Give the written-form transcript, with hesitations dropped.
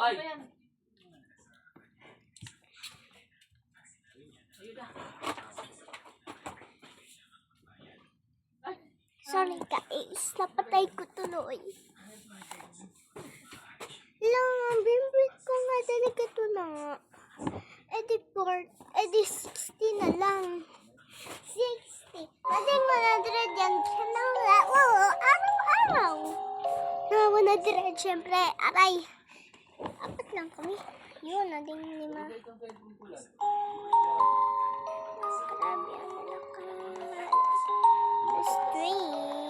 Ay! Sorry guys, napatay ko tuloy. Lang, bimbit ko nga talaga ito na nga. Edi 60 na lang. 60. Pwede 100 yan. Araw-araw. Na 100, syempre. Aray. Apat lang kami. Yun, naging 5. Grabe, ang lakas. String.